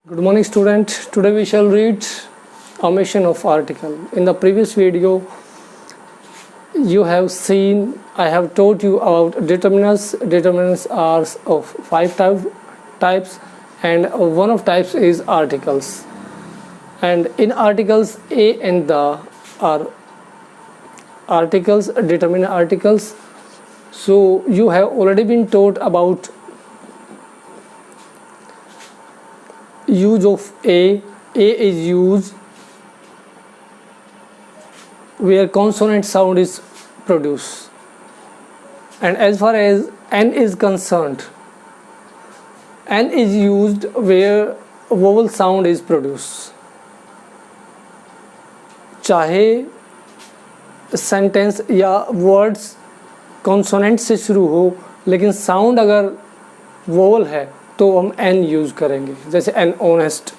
Good morning student. Today we shall read omission of article. In the previous video you have seen I have taught you about determinants. Determinants are of five types and one of types is articles. And in articles a and the are articles, determinant articles. So you have already been taught about use of a is used where consonant sound is produced, and as far as n is concerned, n is used where vowel sound is produced. चाहे sentence या words consonant से शुरू हो लेकिन sound अगर vowel है तो हम एन यूज़ करेंगे, जैसे an honest,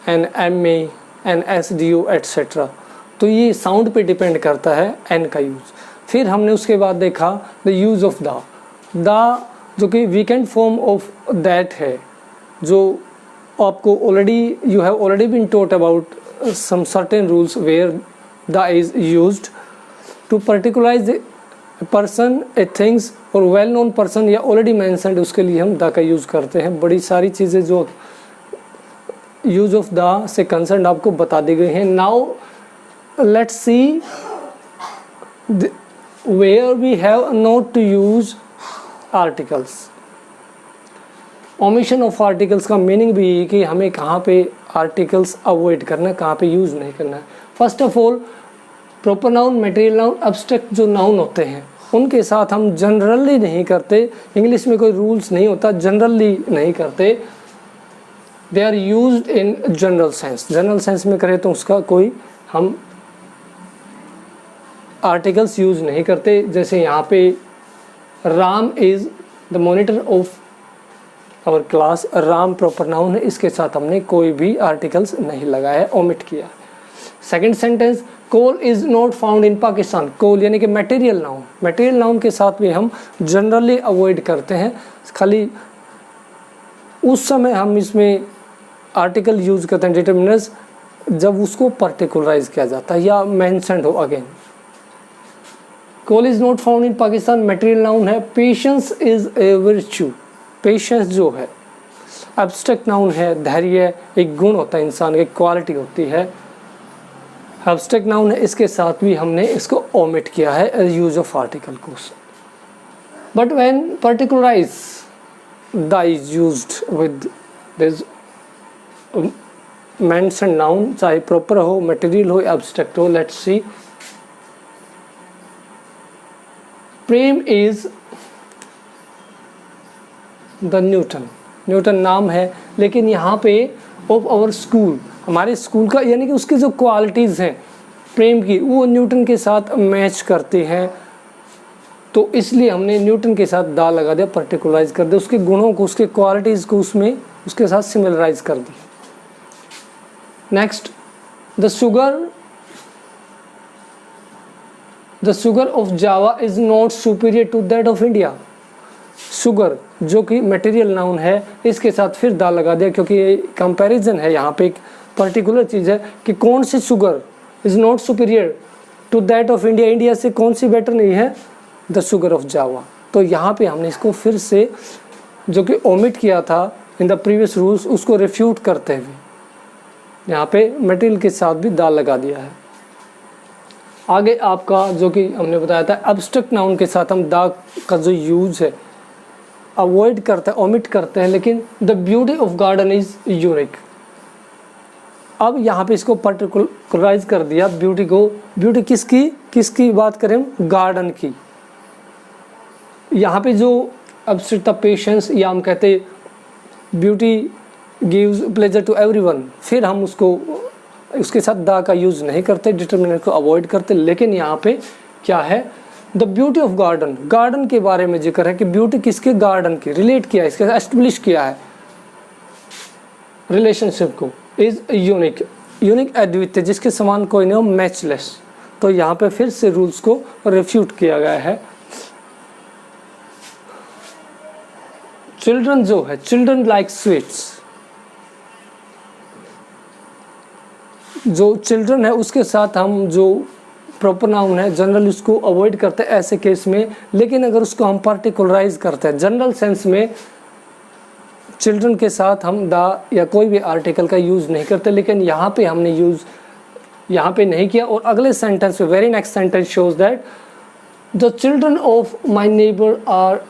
an M A, an S D O etcetera. तो ये साउंड पे डिपेंड करता है एन का यूज़. फिर हमने उसके बाद देखा द यूज़ ऑफ द जो कि वीकेंड फॉर्म ऑफ दैट है, जो आपको already you have already been taught about some certain rules where the is used to particularize person a things और वेल नोन पर्सन या ऑलरेडी मैंशनड, उसके लिए हम द का यूज़ करते हैं. बड़ी सारी चीज़ें जो यूज़ ऑफ द से कंसर्न आपको बता दी गई हैं. Now let's see where we have not to use articles. Omission of articles का मीनिंग भी है कि हमें कहाँ पे आर्टिकल्स अवॉइड करना है, कहाँ पे यूज़ नहीं करना है. First of all proper noun, material noun, abstract जो नाउन होते हैं उनके साथ हम जनरली नहीं करते. इंग्लिश में कोई रूल्स नहीं होता, जनरली नहीं करते. They are used in general sense. General sense में करें तो उसका कोई हम आर्टिकल्स यूज़ नहीं करते. जैसे यहाँ पे Ram is the monitor of our class. Ram proper noun है, इसके साथ हमने कोई भी आर्टिकल्स नहीं लगाया है, ओमिट किया. Second sentence coal is not found in Pakistan. Coal यानी कि मटेरियल नाउन. मटेरियल नाउन के साथ भी हम जनरली अवॉइड करते हैं. खाली उस समय हम इसमें आर्टिकल यूज़ करते हैं डिटरमिनर्स जब उसको पर्टिकुलराइज किया जाता है या मेंशन्ड हो. Again coal is not found in Pakistan material noun है. Patience is a virtue. Patience जो है एब्स्ट्रैक्ट नाउन है. धैर्य एक गुण होता है, इंसान की क्वालिटी होती है, एब्स्ट्रैक्ट नाउन है. इसके साथ भी हमने इसको ओमिट किया है यूज ऑफ आर्टिकल को. But when particularize the is used with this mentioned noun, चाहे प्रॉपर हो, मटेरियल हो, एब्स्ट्रैक्ट हो. Let's see Prem is the Newton. Newton नाम है लेकिन यहाँ पे ऑफ आवर स्कूल, हमारे स्कूल का, यानी कि उसकी जो क्वालिटीज़ हैं प्रेम की वो न्यूटन के साथ मैच करते हैं. तो इसलिए हमने न्यूटन के साथ दा लगा दिया, पर्टिकुलराइज कर दिया, उसके गुणों को, उसके क्वालिटीज़ को उसमें उसके साथ सिमिलराइज कर दी. Next the sugar of Java is not superior to that of India. Sugar जो कि मटेरियल नाउन है, इसके साथ फिर दा लगा दिया क्योंकि ये कंपैरिजन है. यहाँ पे एक पर्टिकुलर चीज़ है कि कौन सी sugar is not superior to that of India. India से कौन सी बेटर नहीं है, द शुगर ऑफ जावा. तो यहाँ पे हमने इसको फिर से जो कि ओमिट किया था इन द प्रीवियस रूल्स, उसको रिफ्यूट करते हुए यहाँ पे मटेरियल के साथ भी दा लगा दिया है. आगे आपका जो कि हमने बताया था एब्स्ट्रैक्ट नाउन के साथ हम दा का जो यूज है अवॉइड करते हैं, ओमिट करते हैं. लेकिन the beauty of garden is unique. अब यहाँ पे इसको पर्टिकुलराइज कर दिया ब्यूटी को. ब्यूटी किसकी बात करें, गार्डन की. यहाँ पे जो एब्स्ट्रैक्ट पेशेंस या हम कहते beauty gives pleasure to everyone, फिर हम उसके साथ दा का यूज़ नहीं करते, डिटरमिनेंट को अवॉइड करते. लेकिन यहाँ पे क्या है, the beauty of garden. Garden के बारे में जिक्र है कि ब्यूटी किसके, गार्डन की. रिलेट किया है, इसके एस्टेब्लिश किया है रिलेशनशिप को. Is unique. यूनिक अद्वितीय, जिसके समान कोई नहीं हो, मैचलेस. तो यहाँ पे फिर से रूल्स को रिफ्यूट किया गया है. चिल्ड्रन जो है, चिल्ड्रन लाइक स्वीट्स. जो चिल्ड्रन है उसके साथ हम जो प्रॉपर नाउन है जनरल उसको अवॉइड करते हैं ऐसे केस में। लेकिन अगर उसको हम पार्टिकुलराइज करते हैं जनरल सेंस में चिल्ड्रन के साथ हम द या कोई भी आर्टिकल का यूज़ नहीं करते, लेकिन यहाँ पे हमने यूज़ यहाँ पे नहीं किया। और अगले सेंटेंस में very next sentence shows that the children of my neighbour are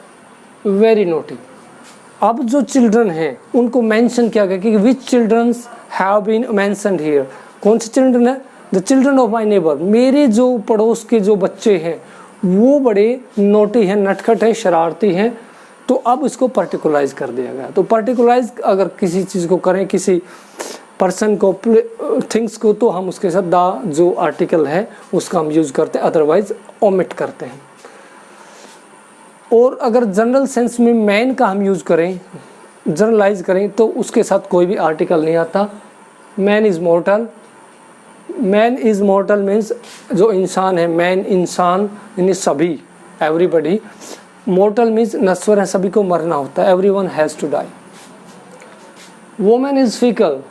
very naughty. अब जो चिल्ड्रन हैं उनको मेंशन किया गया कि which childrens have been mentioned here. कौन से चिल्ड्रन है? The children of my neighbour, मेरे जो पड़ोस के जो बच्चे हैं वो बड़े नोटी हैं, नटखट हैं, शरारती हैं। तो अब इसको पर्टिकुलराइज कर दिया गया। तो पर्टिकुलराइज अगर किसी चीज़ को करें, किसी पर्सन को, थिंग्स को, तो हम उसके साथ द जो आर्टिकल है उसका हम यूज़ करते हैं, अदरवाइज ओमिट करते हैं। और अगर जनरल सेंस में मैन का हम यूज़ करें, जनरलाइज करें, तो उसके साथ कोई भी आर्टिकल नहीं आता। Man is मॉर्टल, man is मॉर्टल means जो इंसान है, मैन इंसान यानी सभी, एवरीबडी। मॉर्टल मीन्स नश्वर है, सभी को मरना होता है, everyone has to die. Women is fickle,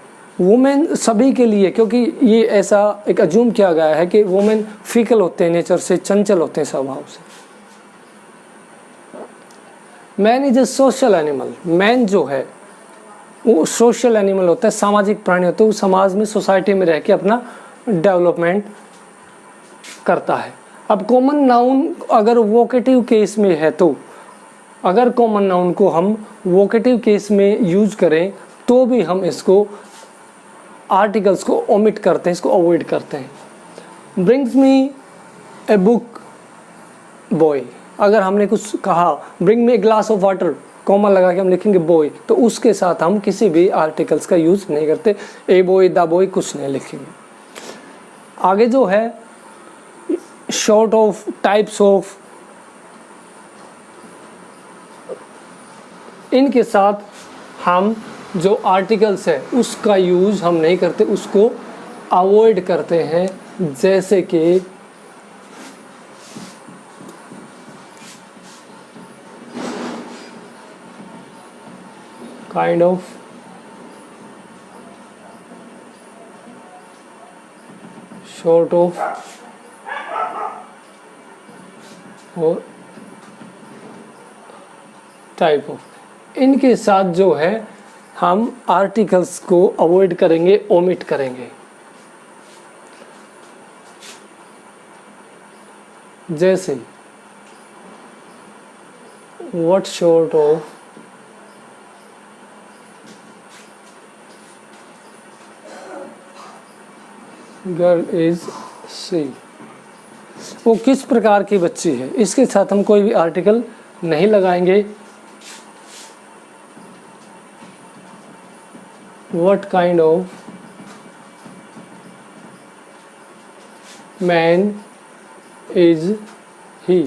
women सभी के लिए, क्योंकि ये ऐसा एक अज्यूम किया गया है कि वुमेन फिकल होते हैं नेचर से, चंचल होते हैं स्वभाव से। Man is a social animal, man जो है वो सोशल एनिमल होता है, सामाजिक प्राणी होता है, वो समाज में, सोसाइटी में रह के अपना डेवलपमेंट करता है। अब कॉमन नाउन अगर वोकेटिव केस में है, तो अगर कॉमन नाउन को हम वोकेटिव केस में यूज करें तो भी हम इसको आर्टिकल्स को ओमिट करते हैं, इसको अवॉइड करते हैं। Brings me a book boy, अगर हमने कुछ कहा bring me a glass of water, comma लगा के हम लिखेंगे बॉय, तो उसके साथ हम किसी भी आर्टिकल्स का यूज़ नहीं करते, ए बॉय, द बॉय, कुछ नहीं लिखेंगे। आगे जो है शॉर्ट ऑफ, टाइप्स ऑफ, इनके साथ हम जो आर्टिकल्स है उसका यूज़ हम नहीं करते, उसको अवॉइड करते हैं। जैसे कि काइंड ऑफ, शॉर्ट ऑफ और टाइप ऑफ, इनके साथ जो है हम आर्टिकल्स को अवॉइड करेंगे, ओमिट करेंगे। जैसे what short of girl is she, वो किस प्रकार की बच्ची है, इसके साथ हम कोई भी आर्टिकल नहीं लगाएंगे। What kind of man is he,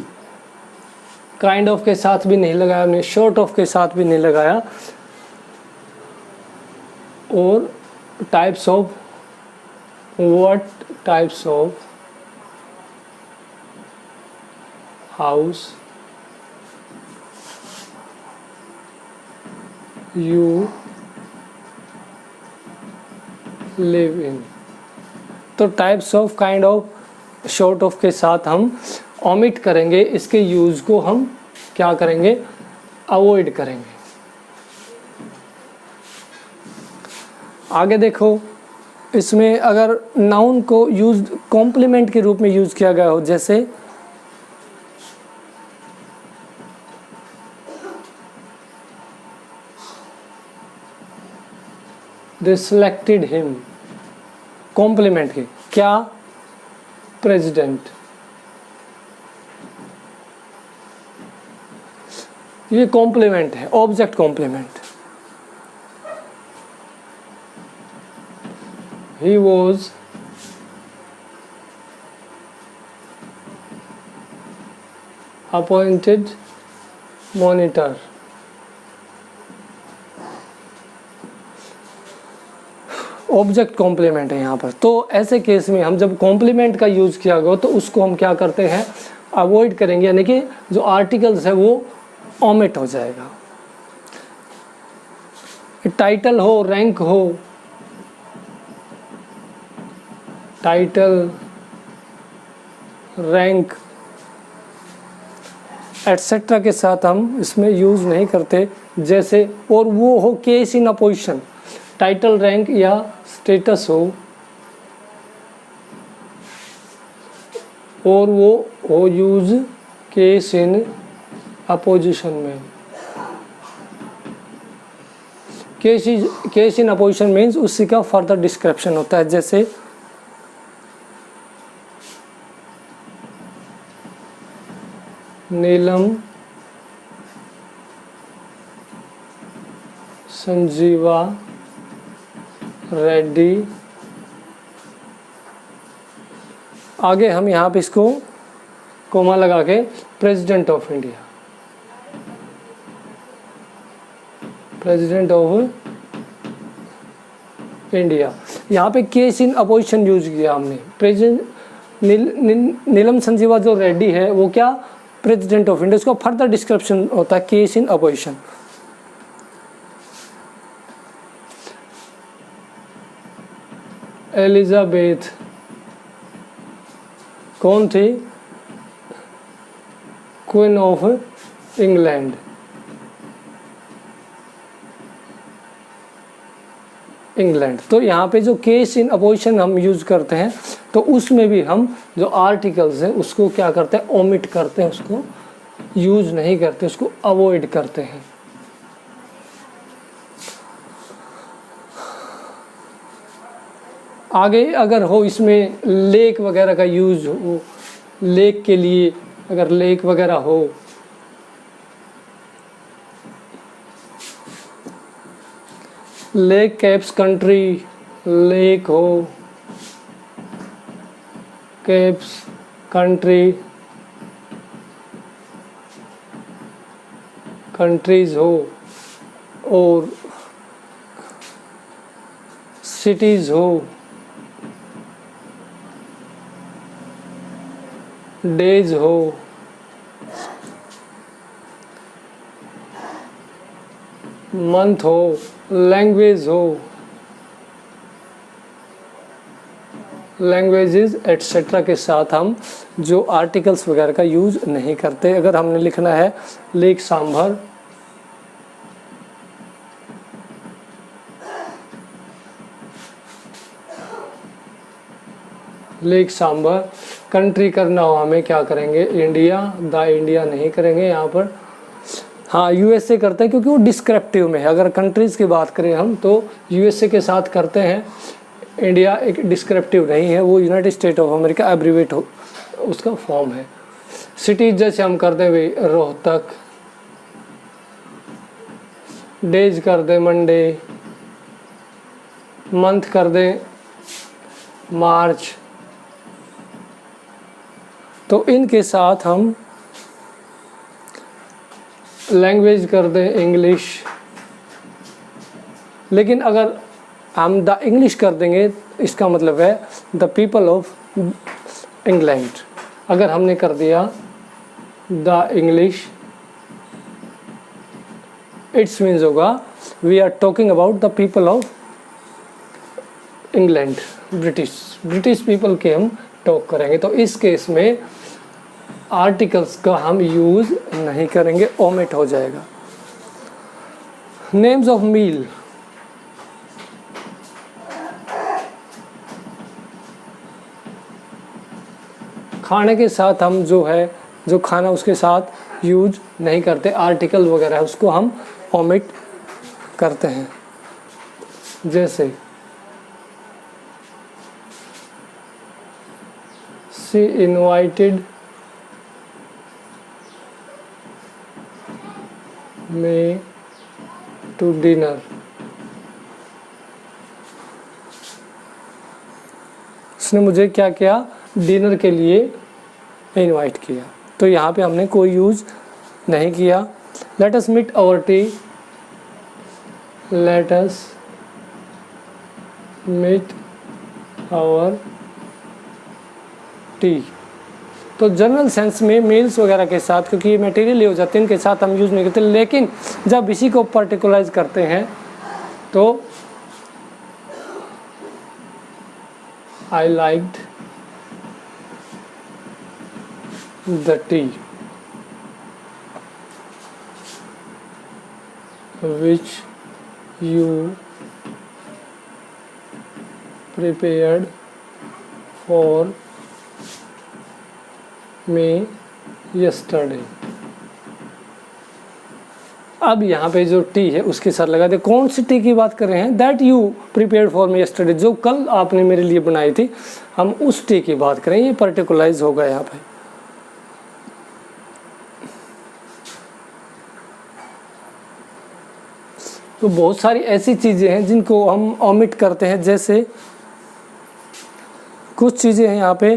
kind of के साथ भी नहीं लगाया हमने, शॉर्ट ऑफ के साथ भी नहीं लगाया। और types of, what types of house you live in, तो types of, kind of, short of के साथ हम ओमिट करेंगे, इसके यूज़ को हम क्या करेंगे, अवॉइड करेंगे। आगे देखो, इसमें अगर नाउन को यूज कॉम्प्लीमेंट के रूप में यूज किया गया हो, जैसे दे सिलेक्टेड हिम, कॉम्प्लीमेंट के क्या, प्रेसिडेंट, ये कॉम्प्लीमेंट है, object complement. He was appointed monitor, object complement है यहाँ पर। तो ऐसे केस में हम जब कॉम्प्लीमेंट का यूज़ किया गया तो उसको हम क्या करते हैं, अवॉइड करेंगे, यानी कि जो आर्टिकल्स है वो ओमिट हो जाएगा। टाइटल हो, रैंक हो, टाइटल, रैंक एटसेट्रा के साथ हम इसमें यूज़ नहीं करते। जैसे और वो हो case in opposition, title, rank या स्टेटस हो और वो हो यूज केस इन अपोजिशन में। केस इन अपोजिशन मीन्स उसी का फर्दर डिस्क्रिप्शन होता है। जैसे नीलम संजीवा रेड्डी। आगे हम यहाँ पे इसको कोमा लगा के president of India, president of India. यहाँ पे केस इन अपोजिशन यूज किया हमने। प्रेसिडेंट नीलम संजीवा जो रेड्डी है वो क्या, प्रेसिडेंट ऑफ इंडिया, उसका फर्दर डिस्क्रिप्शन होता है केस इन अपोजिशन। एलिजाबेथ कौन थी, क्वीन ऑफ इंग्लैंड। इंग्लैंड। तो यहाँ पे जो केस इन अपोजिशन हम यूज करते हैं तो उसमें भी हम जो आर्टिकल्स हैं उसको क्या करते हैं, ओमिट करते हैं, उसको यूज नहीं करते, उसको अवॉइड करते हैं। आगे अगर हो इसमें लेक वगैरह का यूज हो, लेक के लिए अगर लेक वगैरह हो, लेक कैप्स कंट्री, लेक हो, कैप्स कंट्री, कंट्रीज हो और सिटीज हो, डेज हो, मंथ हो, लैंग्वेज हो, लैंग्वेजेस एटसेट्रा के साथ हम जो आर्टिकल्स वगैरह का यूज नहीं करते। अगर हमने लिखना है lake sambar, lake sambar, country करना हो हमें क्या करेंगे, इंडिया, द इंडिया नहीं करेंगे यहाँ पर। हाँ यूएसए करते हैं क्योंकि वो डिस्क्रिप्टिव में है। अगर कंट्रीज़ की बात करें हम तो यूएसए के साथ करते हैं, इंडिया एक डिस्क्रिप्टिव नहीं है, वो United state of America abbreviate हो उसका फॉर्म है। सिटीज जैसे हम कर दें भाई रोहतक, डेज कर दें मंडे, मंथ कर दें मार्च। तो इनके साथ हम लैंग्वेज कर दें इंग्लिश। लेकिन अगर हम द इंग्लिश कर देंगे इसका मतलब है द पीपल ऑफ इंग्लैंड। अगर हमने कर दिया द इंग्लिश, इट्स मीन्स होगा we are talking about the people of England, British people के हम टॉक करेंगे। तो इस केस में आर्टिकल्स का हम यूज नहीं करेंगे, ओमिट हो जाएगा। नेम्स ऑफ मील, खाने के साथ हम जो है जो खाना उसके साथ यूज नहीं करते, आर्टिकल वगैरह उसको हम ओमिट करते हैं। जैसे she invited me to dinner। उसने मुझे क्या किया, डिनर के लिए इनवाइट किया। तो यहाँ पे हमने कोई यूज नहीं किया। Let us meet our tea, let us meet our tea. तो जनरल सेंस में मील्स वगैरह के साथ, क्योंकि ये मटेरियल हो जाते हैं, इनके साथ हम यूज़ नहीं करते। लेकिन जब इसी को पर्टिकुलराइज करते हैं तो I liked the tea which you prepared for me yesterday। अब यहाँ पे जो टी है उसके साथ लगा दे। कौन सी टी की बात कर रहे हैं? That you prepared for me yesterday, जो कल आपने मेरे लिए बनाई थी, हम उस टी की बात करें। ये पर्टिकुलराइज होगा यहाँ पे। तो बहुत सारी ऐसी चीज़ें हैं जिनको हम ओमिट करते हैं, जैसे कुछ चीज़ें हैं यहाँ पे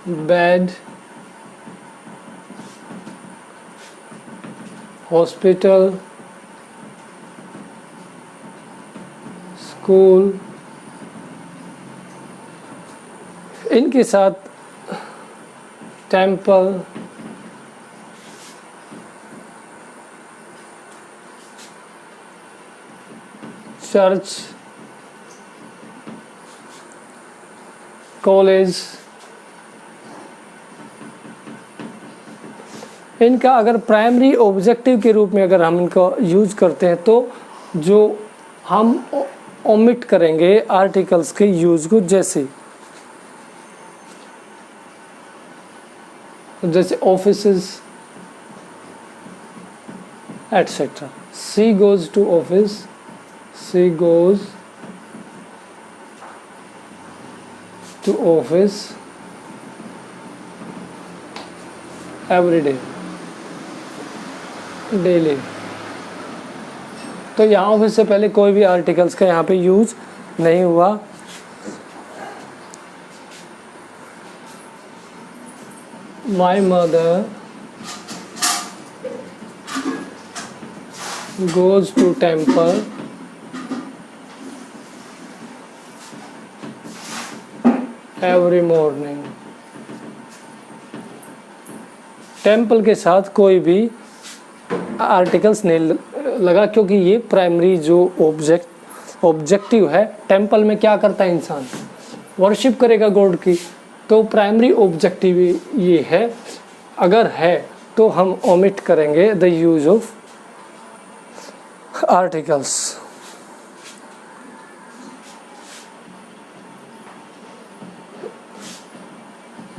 बेड, हॉस्पिटल, स्कूल, इनके साथ टेम्पल, चर्च, कॉलेज, इनका अगर प्राइमरी ऑब्जेक्टिव के रूप में अगर हम इनका यूज करते हैं तो जो हम ओमिट करेंगे आर्टिकल्स के यूज को, जैसे offices etcetera. She goes to office, she goes to office every day, daily. तो यहाँ ऑफिस से पहले कोई भी आर्टिकल्स का यहाँ पे यूज नहीं हुआ। My mother goes to temple every morning. Temple के साथ कोई भी आर्टिकल्स नहीं लगा, क्योंकि ये प्राइमरी जो ऑब्जेक्टिव है। टेम्पल में क्या करता है इंसान? वर्शिप करेगा गॉड की, तो प्राइमरी ऑब्जेक्टिव ये है। अगर है तो हम ओमिट करेंगे the use of articles.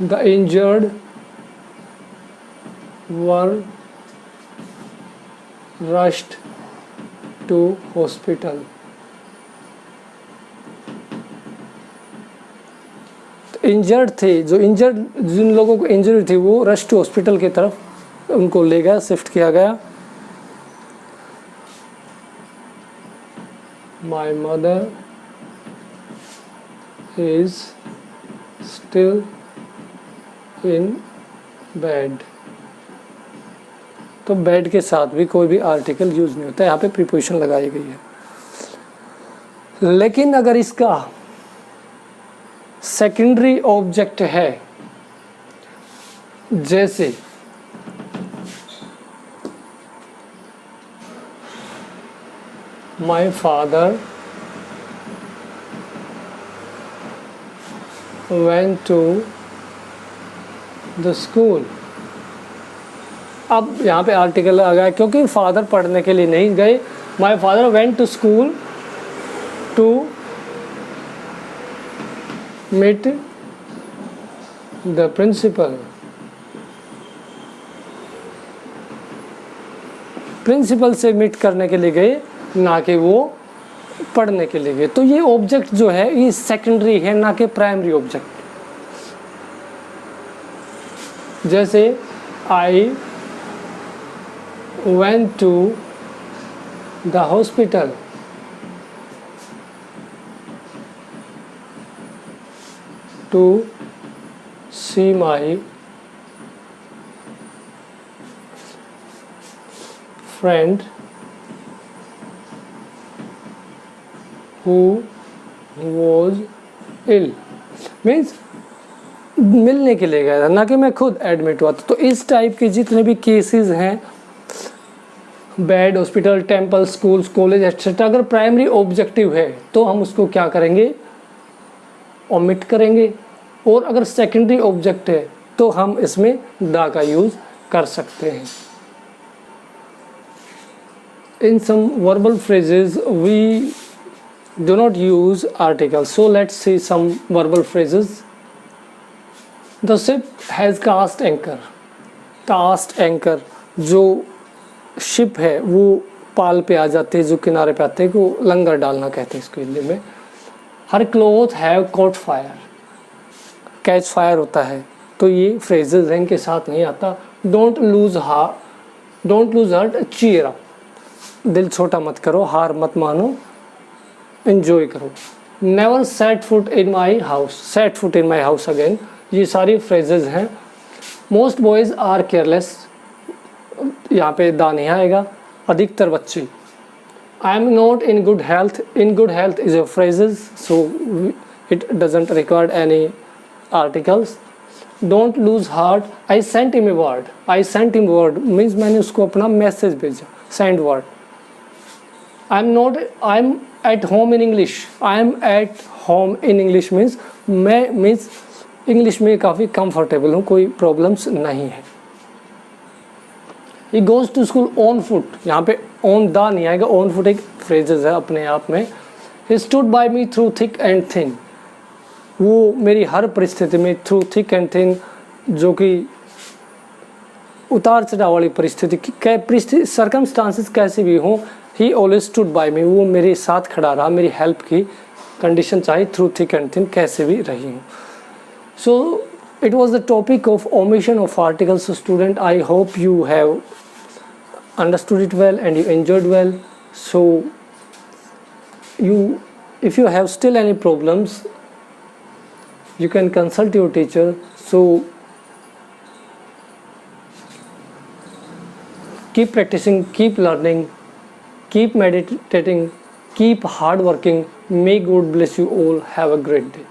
The injured were rushed to hospital। तो इंजर्ड थे, जिन लोगों को इंजरी थी वो रश टू हॉस्पिटल की तरफ उनको ले गया, शिफ्ट किया गया। My mother is still in bed. तो बेड के साथ भी कोई भी आर्टिकल यूज नहीं होता है, यहाँ पे प्रीपोजिशन लगाई गई है। लेकिन अगर इसका सेकेंडरी ऑब्जेक्ट है, जैसे my father went to the school. अब यहाँ पे आर्टिकल आ गया क्योंकि फादर पढ़ने के लिए नहीं गए। My father went to school to meet the principal. Principal से मीट करने के लिए गए, ना कि वो पढ़ने के लिए गए। तो ये ऑब्जेक्ट जो है ये सेकेंडरी है, ना कि प्राइमरी ऑब्जेक्ट। जैसे आई went to the hospital to see my friend who was ill। Means मिलने के लिए गया था, ना कि मैं खुद एडमिट हुआ था। तो इस टाइप के जितने भी केसेस हैं bed, hospital, temple, schools, college etcetera. अगर प्राइमरी ऑब्जेक्टिव है तो हम उसको क्या करेंगे, ओमिट करेंगे। और अगर सेकेंडरी ऑब्जेक्ट है तो हम इसमें द का यूज़ कर सकते हैं। In some verbal phrases we do not use articles, so let's see some verbal phrases. The ship has cast anchor. Cast anchor, जो शिप है वो पाल पे आ जाते हैं, जो किनारे पे आते हैं, को लंगर डालना कहते हैं इसको हिंदी में। Her cloth have caught fire, catch fire होता है, तो ये फ्रेजेस हैं, इनके साथ नहीं आता। Don't lose heart, cheer up, दिल छोटा मत करो, हार मत मानो, एंजॉय करो। Never set foot in my house again, ये सारी फ्रेजेस हैं। मोस्ट बॉयज़ आर केयरलेस, यहाँ पे दा नहीं आएगा, अधिकतर बच्चे। I am not in good health is a phrases, so it doesn't require any articles. Don't lose heart, I sent him a word means मैंने उसको अपना मैसेज भेजा, send word. I am at home in English means मैं English में काफ़ी comfortable हूँ, कोई problems नहीं है। He goes to school on foot, यहाँ पे ऑन द नहीं आएगा, ऑन फुट एक फ्रेजेस है अपने आप में। He stood by me through thick and thin, वो मेरी हर परिस्थिति में, थ्रू थिक एंड थिन, जो कि उतार चढ़ाव वाली परिस्थिति सर्कमस्टांसेस कैसी भी हों, ही ऑलवेज स्टूड बाय मी, वो मेरे साथ खड़ा रहा, मेरी हेल्प की, कंडीशन चाहे थ्रू थिक एंड थिन कैसे भी रही हूँ। सो it was the topic of omission of articles. So student, I hope you have understood it well and you enjoyed well. So if you have still any problems, you can consult your teacher. So keep practicing, keep learning, keep meditating, keep hard working. May God bless you all. Have a great day.